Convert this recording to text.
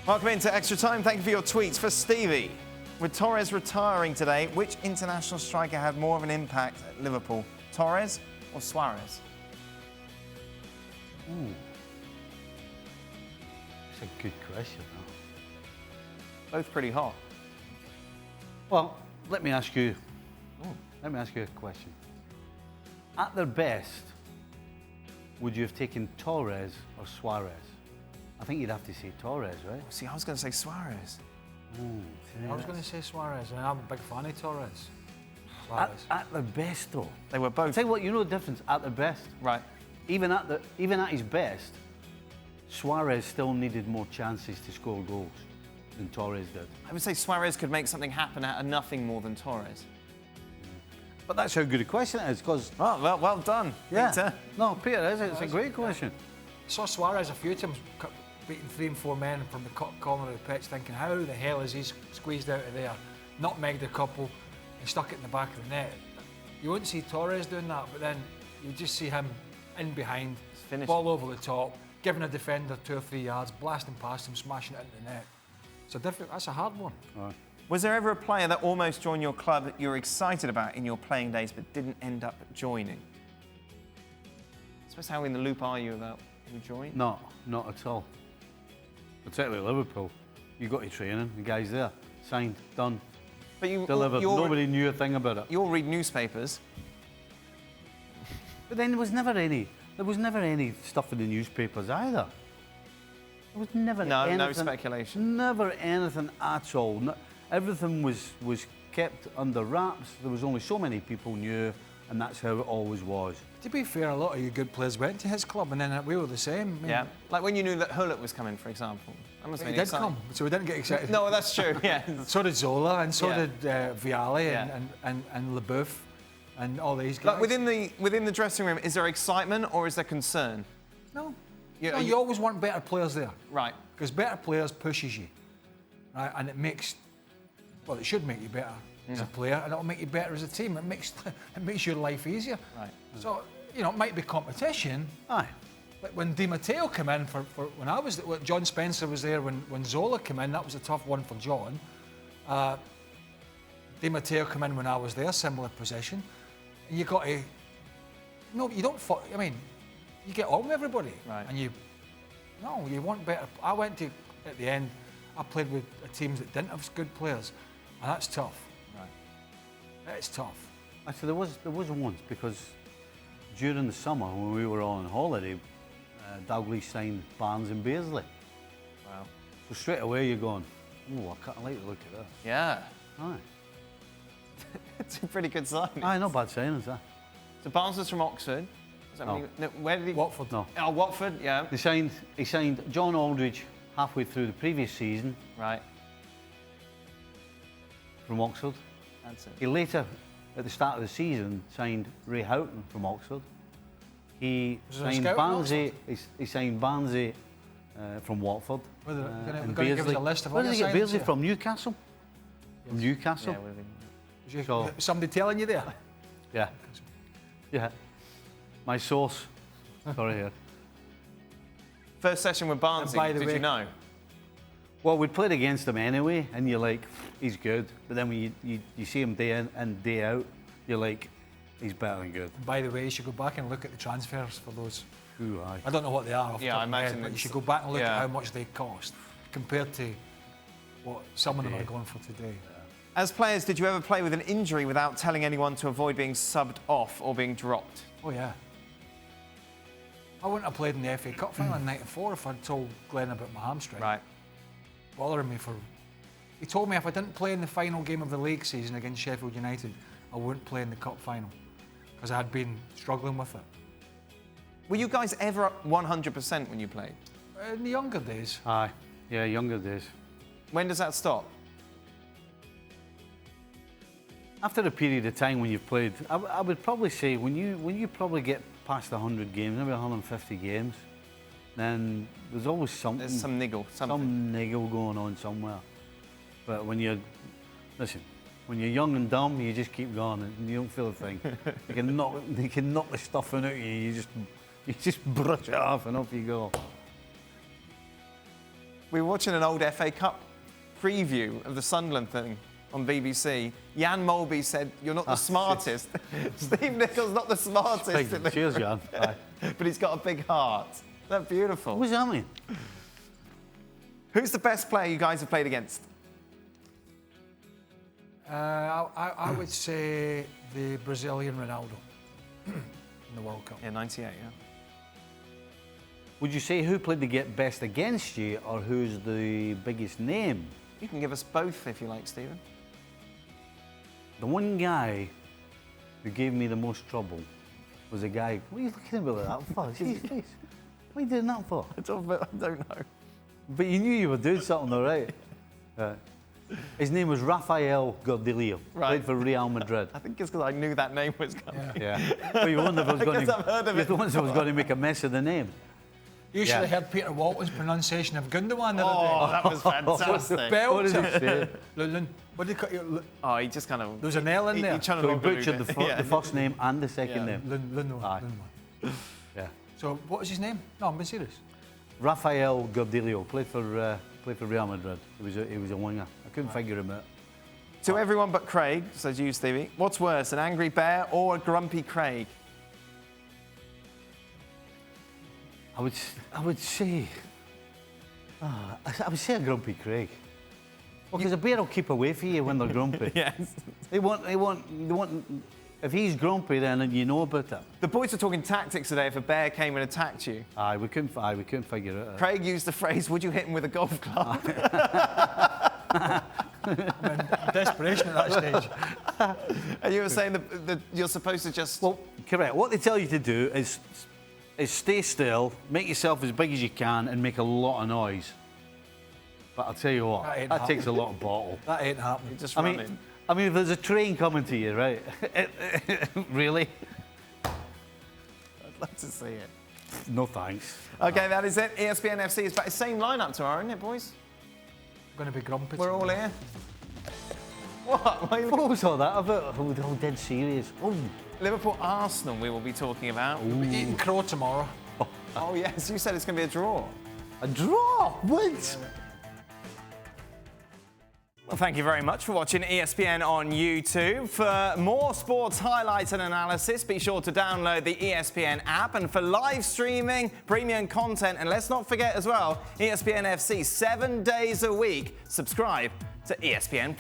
Welcome into Extra Time. Thank you for your tweets. For Stevie, with Torres retiring today, which international striker had more of an impact at Liverpool, Torres or Suarez? Ooh. That's a good question. Both pretty hot. Well, let me ask you a question. At their best, would you have taken Torres or Suarez? I think you'd have to say Torres, right? See, I was going to say Suarez. I was going to say Suarez, and I'm a big fan of Torres. Suarez. At their best, though. They were both. Tell you what, you know the difference. At their best, Right. even at his best, Suarez still needed more chances to score goals than Torres did. I would say Suarez could make something happen out of nothing more than Torres. But that's how good a question it is, because... Oh, well done, Yeah. Peter. No, Peter, it's a great question. I saw Suarez a few times beating 3 and 4 men from the corner of the pitch, thinking, how the hell is he squeezed out of there? Nutmegged a couple and stuck it in the back of the net. You wouldn't see Torres doing that, but then you just see him in behind, ball over the top, giving a defender 2 or 3 yards, blasting past him, smashing it into the net. That's a hard one. Right. Was there ever a player that almost joined your club that you were excited about in your playing days but didn't end up joining? I suppose how in the loop are you about who joined? No, not at all. Particularly Liverpool. You got your training, the guy's there, signed, done, But delivered. Nobody knew a thing about it. You all read newspapers. But then there was never any stuff in the newspapers either. There was never anything. No speculation. Never anything at all. Everything was kept under wraps. There was only so many people knew, and that's how it always was. To be fair, a lot of you good players went to his club, and then we were the same. Yeah, like when you knew that Hullet was coming, for example. That must have He been did exciting. come, so we didn't get excited. No, that's true, yeah. So did Zola, and so Yeah. did Vialli, Yeah. and LeBoeuf, and all these guys. Like within the dressing room, is there excitement or is there concern? No. Yeah, No, you always want better players there. Right. Because better players pushes you, right? And it makes, well, it should make you better as a player, and it'll make you better as a team. It makes your life easier. Right. So, you know, it might be competition. Aye. But when Di Matteo came in when I was, John Spencer was there when Zola came in, that was a tough one for John. Di Matteo came in when I was there, similar position. And you got to, no, you don't, I mean, you get on with everybody. Right. And you want better. I went to, at the end, I played with teams that didn't have good players. And that's tough. Right. It's tough. Actually, there was once, because during the summer when we were on holiday, Dalglish signed Barnes and Beardsley. Wow. So straight away you're going, oh, I can't like the look at that. Yeah. Aye. It's a pretty good sign. Aye, not bad signings, that. So Barnes was from Oxford. Is that No. where did he? Watford. No. Oh, Watford, yeah. He signed John Aldridge halfway through the previous season Right. from Oxford. That's it. He later, at the start of the season, signed Ray Houghton from Oxford. He Was there a signed scout in Barnsley. He signed Barnsley from Watford. We're and going to give us Beardsley. a list of Where all did your he get signings Beardsley here? from? Newcastle? From Newcastle? Yeah, would've been- So- Somebody telling you there? Yeah. Yeah. My source. Sorry here. First session with Barnes, And by the did way- you know? Well, we played against him anyway, and you're like, he's good. But then when you see him day in and day out, you're like, he's better than good. By the way, you should go back and look at the transfers for those. Ooh, aye. I don't know what they are off the Yeah, top I of my imagine head, but you it's- should go back and look yeah. at how much they cost compared to what some of them are going for today. As players, did you ever play with an injury without telling anyone to avoid being subbed off or being dropped? Oh yeah. I wouldn't have played in the FA Cup final in '94 if I'd told Glenn about my hamstring. Right. Bothering me for. He told me if I didn't play in the final game of the league season against Sheffield United, I wouldn't play in the cup final because I had been struggling with it. Were you guys ever up 100% when you played? In the younger days, Aye. Yeah, younger days. When does that stop? After a period of time when you've played, I would probably say when you probably get past 100 games, maybe 150 games, then there's always something. There's some niggle, something. Some niggle going on somewhere. But when you're young and dumb, you just keep going and you don't feel a thing. They can knock the stuffing out of you. You just brush it off and off you go. We were watching an old FA Cup preview of the Sunderland thing on BBC. Jan Molby said, "You're not the smartest." Steve Niccol's not the smartest. Cheers, Jan. But he's got a big heart. Isn't that beautiful? What does that mean? Who's the best player you guys have played against? I would say the Brazilian Ronaldo in the World Cup. Yeah, 98, yeah. Would you say who played the best against you, or who's the biggest name? You can give us both if you like, Stephen. The one guy who gave me the most trouble was a guy. What are you looking at me like that for? See his face. What are you doing that for? I don't know. But you knew you were doing something, all right? His name was Rafael Gordillo. Right. Played for Real Madrid. I think it's because I knew that name was coming. Yeah. Well, you wonder if I was going I've heard of it. to make a mess of the name. You should have heard Peter Walton's pronunciation of Gundogan the other Oh, that was fantastic. day. What did he say? What did he call Oh, he just kind of... There was an L in there. So he butchered the first name and the second name. Aye. Yeah. So what was his name? No, I'm being serious. Rafael Gordillo played for Real Madrid. He was a winger. I couldn't figure him out. To everyone but Craig, says you, Stevie, what's worse, an angry bear or a grumpy Craig? I would say a grumpy Craig. Well, because a bear will keep away from you when they're grumpy. Yes. They want. If he's grumpy, then you know about it. The boys were talking tactics today if a bear came and attacked you. Aye, we couldn't figure it out. Craig used the phrase, would you hit him with a golf club? I'm in desperation at that stage. And you were saying that you're supposed to just... Well, correct. What they tell you to do is stay still, make yourself as big as you can, and make a lot of noise. But I'll tell you what, that takes a lot of bottle. That ain't happening. You're just running. I mean, if there's a train coming to you, right? Really? I'd love to see it. No thanks. OK, that is it. ESPNFC is back. Same lineup tomorrow, isn't it, boys? Going to be grumpy. We're all here. What? Why are you What was all that about? Oh, they're all dead serious. Oh. Liverpool Arsenal we will be talking about. We'll be eating crow tomorrow. Oh, yes, you said it's going to be a draw. A draw? What? Well, thank you very much for watching ESPN on YouTube. For more sports highlights and analysis, be sure to download the ESPN app. And for live streaming, premium content, and let's not forget as well, ESPNFC 7 days a week. Subscribe to ESPN+.